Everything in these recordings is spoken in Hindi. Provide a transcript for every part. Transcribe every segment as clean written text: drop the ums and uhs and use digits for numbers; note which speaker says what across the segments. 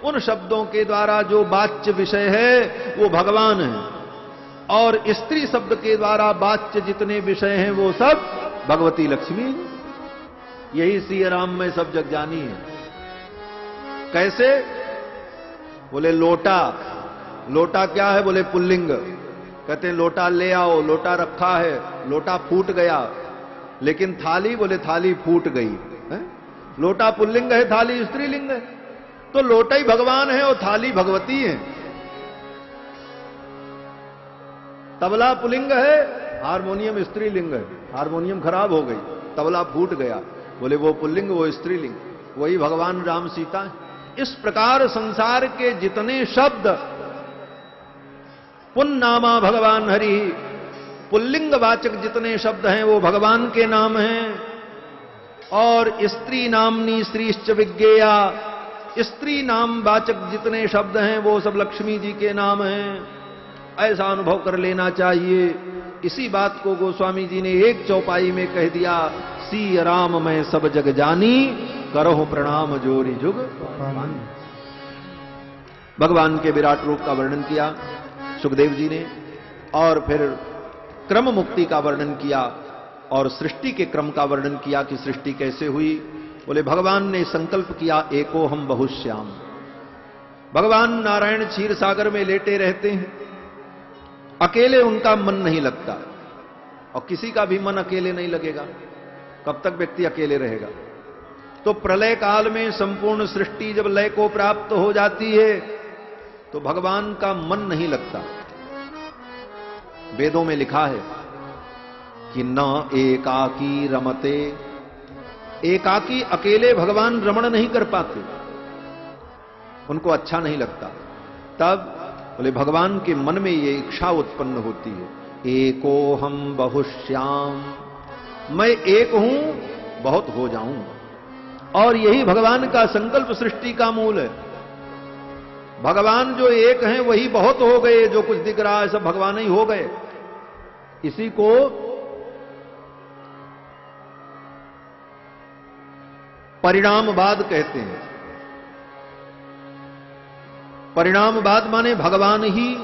Speaker 1: उन शब्दों के द्वारा जो वाच्य विषय है वो भगवान है, और स्त्री शब्द के द्वारा वाच्य जितने विषय हैं वो सब भगवती लक्ष्मी। यही सिया राम में सब जग जानी है। कैसे? बोले लोटा। लोटा क्या है? बोले पुल्लिंग। कहते हैं लोटा ले आओ, लोटा रखा है, लोटा फूट गया, लेकिन थाली, बोले थाली फूट गई है? लोटा पुल्लिंग है, थाली स्त्रीलिंग है। तो लोटा ही भगवान है और थाली भगवती है। तबला पुल्लिंग है, हारमोनियम स्त्रीलिंग है। हारमोनियम खराब हो गई, तबला फूट गया, बोले वो पुल्लिंग वो स्त्रीलिंग, वही भगवान राम सीता है। इस प्रकार संसार के जितने शब्द, पुन्नामा भगवान हरि, पुल्लिंग वाचक जितने शब्द हैं वो भगवान के नाम हैं, और स्त्री नामनी श्रीश्च विज्ञेया, स्त्री नाम वाचक जितने शब्द हैं वो सब लक्ष्मी जी के नाम हैं। ऐसा अनुभव कर लेना चाहिए। इसी बात को गोस्वामी जी ने एक चौपाई में कह दिया, सी राम मैं सब जग जानी, करो प्रणाम जोरी जुग। भगवान के विराट रूप का वर्णन किया सुखदेव जी ने, और फिर क्रम मुक्ति का वर्णन किया, और सृष्टि के क्रम का वर्णन किया कि सृष्टि कैसे हुई। बोले भगवान ने संकल्प किया, एको हम बहुश्याम। भगवान नारायण क्षीर सागर में लेटे रहते हैं, अकेले उनका मन नहीं लगता, और किसी का भी मन अकेले नहीं लगेगा। कब तक व्यक्ति अकेले रहेगा? तो प्रलय काल में संपूर्ण सृष्टि जब लय को प्राप्त हो जाती है तो भगवान का मन नहीं लगता। वेदों में लिखा है कि न एकाकी रमते, एकाकी अकेले भगवान रमण नहीं कर पाते, उनको अच्छा नहीं लगता। तब बोले भगवान के मन में ये इच्छा उत्पन्न होती है, एको हम बहुश्याम, मैं एक हूं बहुत हो जाऊं। और यही भगवान का संकल्प सृष्टि का मूल है। भगवान जो एक हैं वही बहुत हो गए, जो कुछ दिख रहा है सब भगवान ही हो गए। इसी को परिणामवाद कहते हैं। परिणामवाद माने भगवान ही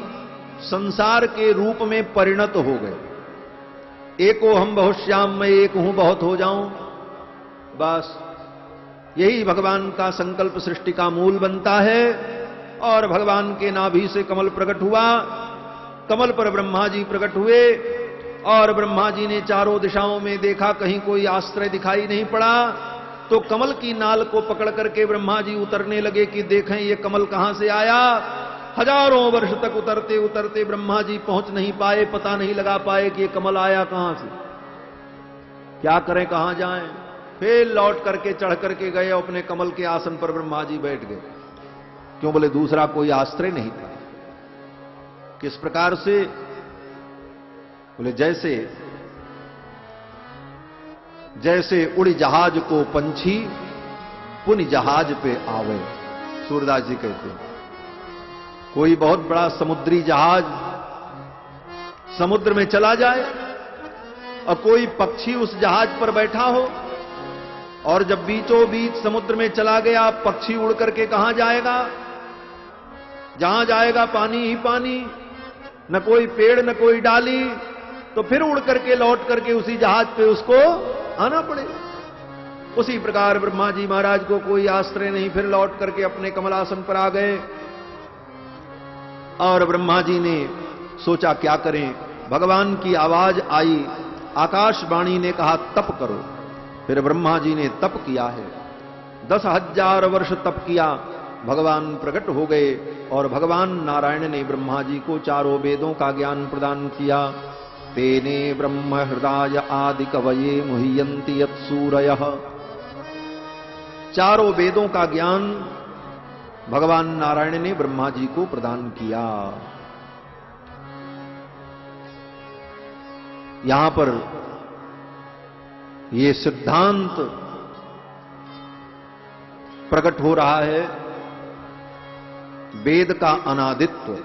Speaker 1: संसार के रूप में परिणत हो गए। एको हम बहुश्याम, मैं एक हूं बहुत हो जाऊं, बस यही भगवान का संकल्प सृष्टि का मूल बनता है। और भगवान के नाभि से कमल प्रकट हुआ, कमल पर ब्रह्मा जी प्रकट हुए, और ब्रह्मा जी ने चारों दिशाओं में देखा, कहीं कोई आश्रय दिखाई नहीं पड़ा, तो कमल की नाल को पकड़ करके ब्रह्मा जी उतरने लगे कि देखें ये कमल कहां से आया। हजारों वर्ष तक उतरते उतरते ब्रह्मा जी पहुंच नहीं पाए, पता नहीं लगा पाए कि ये कमल आया कहां से, क्या करें कहां जाएं। फिर लौट करके चढ़ करके गए, अपने कमल के आसन पर ब्रह्मा जी बैठ गए। क्यों? बोले दूसरा कोई आश्रय नहीं था। किस प्रकार से? बोले जैसे जैसे उड़ी जहाज को पंछी पुनि जहाज पे आवे, सूरदास जी कहते हैं। कोई बहुत बड़ा समुद्री जहाज समुद्र में चला जाए और कोई पक्षी उस जहाज पर बैठा हो, और जब बीचों बीच समुद्र में चला गया, पक्षी उड़ करके कहां जाएगा? जहां जाएगा पानी ही पानी, न कोई पेड़ न कोई डाली, तो फिर उड़ करके लौट करके उसी जहाज पे उसको आना पड़ेगा। उसी प्रकार ब्रह्मा जी महाराज को कोई आश्रय नहीं, फिर लौट करके अपने कमलासन पर आ गए। और ब्रह्मा जी ने सोचा क्या करें, भगवान की आवाज आई, आकाशवाणी ने कहा तप करो। फिर ब्रह्मा जी ने तप किया है, 10,000 वर्ष तप किया, भगवान प्रकट हो गए। और भगवान नारायण ने ब्रह्मा जी को चारों वेदों का ज्ञान प्रदान किया। तेने ब्रह्म हृदय आदि कवये मुह्यन्ति यत्सूरयः, चारों वेदों का ज्ञान भगवान नारायण ने ब्रह्मा जी को प्रदान किया। यहां पर यह सिद्धांत प्रकट हो रहा है, वेद का अनादित्व।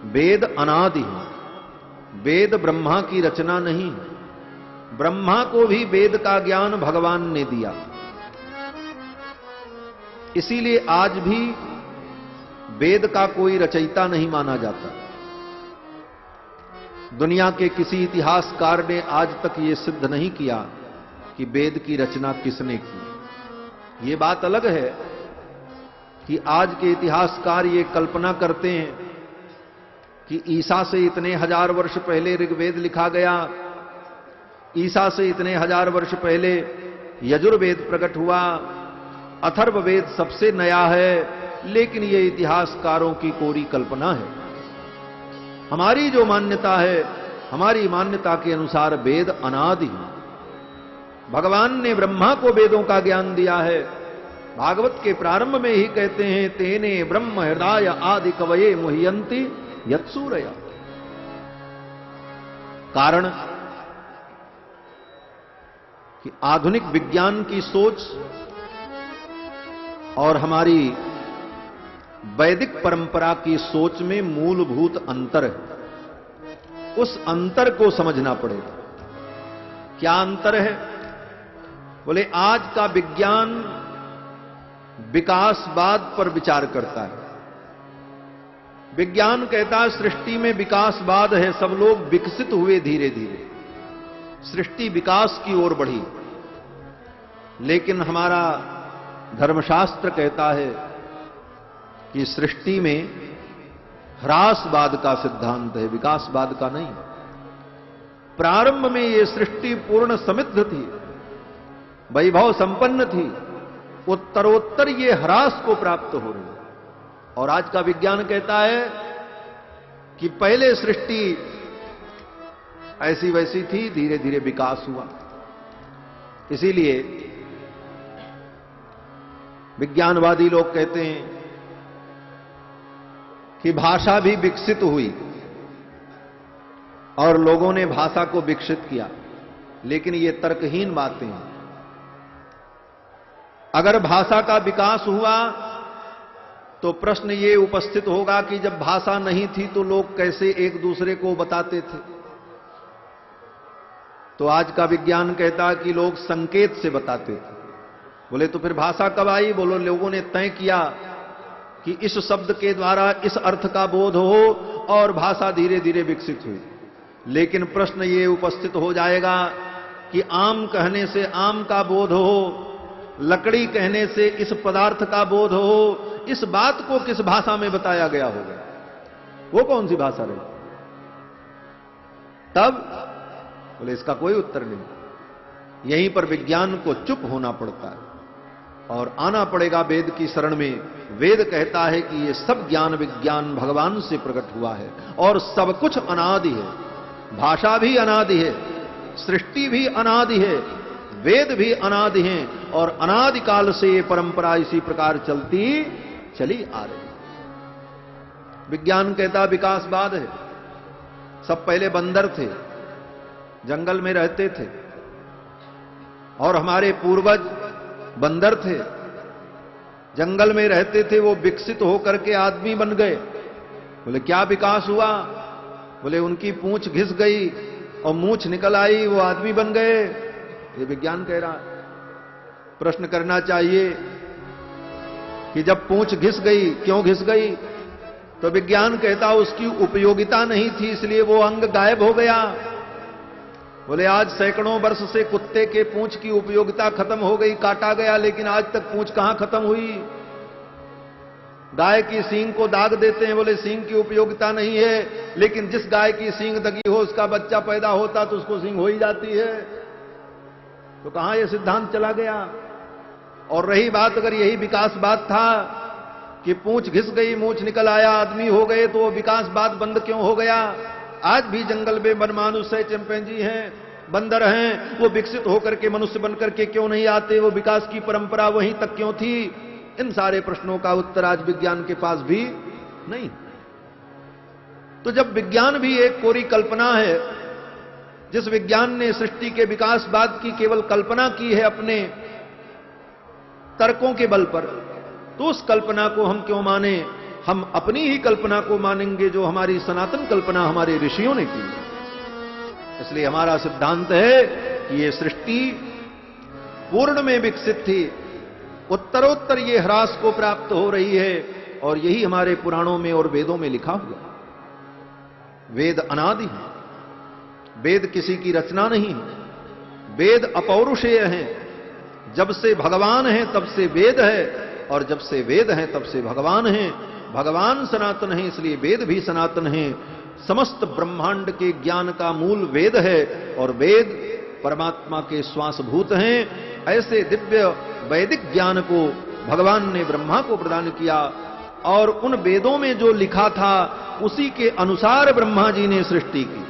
Speaker 1: वेद अनादि है, वेद ब्रह्मा की रचना नहीं है। ब्रह्मा को भी वेद का ज्ञान भगवान ने दिया। इसीलिए आज भी वेद का कोई रचयिता नहीं माना जाता। दुनिया के किसी इतिहासकार ने आज तक यह सिद्ध नहीं किया कि वेद की रचना किसने की। यह बात अलग है कि आज के इतिहासकार ये कल्पना करते हैं कि ईसा से इतने हजार वर्ष पहले ऋग्वेद लिखा गया, ईसा से इतने हजार वर्ष पहले यजुर्वेद प्रकट हुआ, अथर्ववेद सबसे नया है। लेकिन ये इतिहासकारों की कोरी कल्पना है। हमारी जो मान्यता है, हमारी मान्यता के अनुसार वेद अनादि है। भगवान ने ब्रह्मा को वेदों का ज्ञान दिया है। भागवत के प्रारंभ में ही कहते हैं, तेने ब्रह्म हृदय आदि कवये मुह्यन्ति यत्सूरया। कारण कि आधुनिक विज्ञान की सोच और हमारी वैदिक परंपरा की सोच में मूलभूत अंतर है। उस अंतर को समझना पड़ेगा। क्या अंतर है? बोले आज का विज्ञान विकासवाद पर विचार करता है। विज्ञान कहता है सृष्टि में विकासवाद है, सब लोग विकसित हुए धीरे धीरे, सृष्टि विकास की ओर बढ़ी। लेकिन हमारा धर्मशास्त्र कहता है कि सृष्टि में ह्रासवाद का सिद्धांत है, विकासवाद का नहीं। प्रारंभ में यह सृष्टि पूर्ण समृद्ध थी, वैभव संपन्न थी, उत्तरोत्तर ये ह्रास को प्राप्त हो रही है। और आज का विज्ञान कहता है कि पहले सृष्टि ऐसी वैसी थी, धीरे धीरे विकास हुआ। इसीलिए विज्ञानवादी लोग कहते हैं कि भाषा भी विकसित हुई और लोगों ने भाषा को विकसित किया। लेकिन ये तर्कहीन बातें हैं। अगर भाषा का विकास हुआ तो प्रश्न ये उपस्थित होगा कि जब भाषा नहीं थी तो लोग कैसे एक दूसरे को बताते थे? तो आज का विज्ञान कहता कि लोग संकेत से बताते थे। बोले तो फिर भाषा कब आई? बोलो लोगों ने तय किया कि इस शब्द के द्वारा इस अर्थ का बोध हो और भाषा धीरे धीरे विकसित हुई। लेकिन प्रश्न ये उपस्थित हो जाएगा कि आम कहने से आम का बोध हो, लकड़ी कहने से इस पदार्थ का बोध हो, इस बात को किस भाषा में बताया गया होगा? वो कौन सी भाषा रही? तब बोले इसका कोई उत्तर नहीं। यहीं पर विज्ञान को चुप होना पड़ता है और आना पड़ेगा वेद की शरण में। वेद कहता है कि ये सब ज्ञान विज्ञान भगवान से प्रकट हुआ है और सब कुछ अनादि है। भाषा भी अनादि है, सृष्टि भी अनादि है, वेद भी अनादि हैं और अनादि काल से ये परंपरा इसी प्रकार चली आ रही। विज्ञान कहता विकासवाद है। सब पहले बंदर थे, जंगल में रहते थे और हमारे पूर्वज बंदर थे, जंगल में रहते थे, वो विकसित होकर के आदमी बन गए। बोले क्या विकास हुआ? बोले उनकी पूंछ घिस गई और मूंछ निकल आई, वो आदमी बन गए। ये विज्ञान कह रहा है। प्रश्न करना चाहिए कि जब पूंछ घिस गई, क्यों घिस गई? तो विज्ञान कहता उसकी उपयोगिता नहीं थी, इसलिए वो अंग गायब हो गया। बोले आज सैकड़ों वर्ष से कुत्ते के पूंछ की उपयोगिता खत्म हो गई, काटा गया, लेकिन आज तक पूंछ कहां खत्म हुई? गाय की सींग को दाग देते हैं, बोले सींग की उपयोगिता नहीं है, लेकिन जिस गाय की सींग दगी हो उसका बच्चा पैदा होता तो उसको सींग हो ही जाती है। तो कहां यह सिद्धांत चला गया? और रही बात, अगर यही विकासवाद था कि पूंछ घिस गई, मूंछ निकल आया, आदमी हो गए, तो वो विकासवाद बंद क्यों हो गया? आज भी जंगल में वनमानुष है, चिंपैंजी हैं, बंदर हैं, वो विकसित होकर के मनुष्य बनकर के क्यों नहीं आते? वो विकास की परंपरा वहीं तक क्यों थी? इन सारे प्रश्नों का उत्तर आज विज्ञान के पास भी नहीं। तो जब विज्ञान भी एक कोरी कल्पना है, जिस विज्ञान ने सृष्टि के विकासवाद की केवल कल्पना की है अपने तर्कों के बल पर, तो उस कल्पना को हम क्यों माने? हम अपनी ही कल्पना को मानेंगे जो हमारी सनातन कल्पना हमारे ऋषियों ने की। इसलिए हमारा सिद्धांत है कि ये सृष्टि पूर्ण में विकसित थी, उत्तरोत्तर ये ह्रास को प्राप्त हो रही है। और यही हमारे पुराणों में और वेदों में लिखा हुआ। वेद अनादि है, वेद किसी की रचना नहीं है, वेद अपौरुषेय हैं। जब से भगवान है तब से वेद है, और जब से वेद है तब से भगवान है। भगवान सनातन है, इसलिए वेद भी सनातन है। समस्त ब्रह्मांड के ज्ञान का मूल वेद है, और वेद परमात्मा के श्वासभूत हैं। ऐसे दिव्य वैदिक ज्ञान को भगवान ने ब्रह्मा को प्रदान किया, और उन वेदों में जो लिखा था उसी के अनुसार ब्रह्मा जी ने सृष्टि की।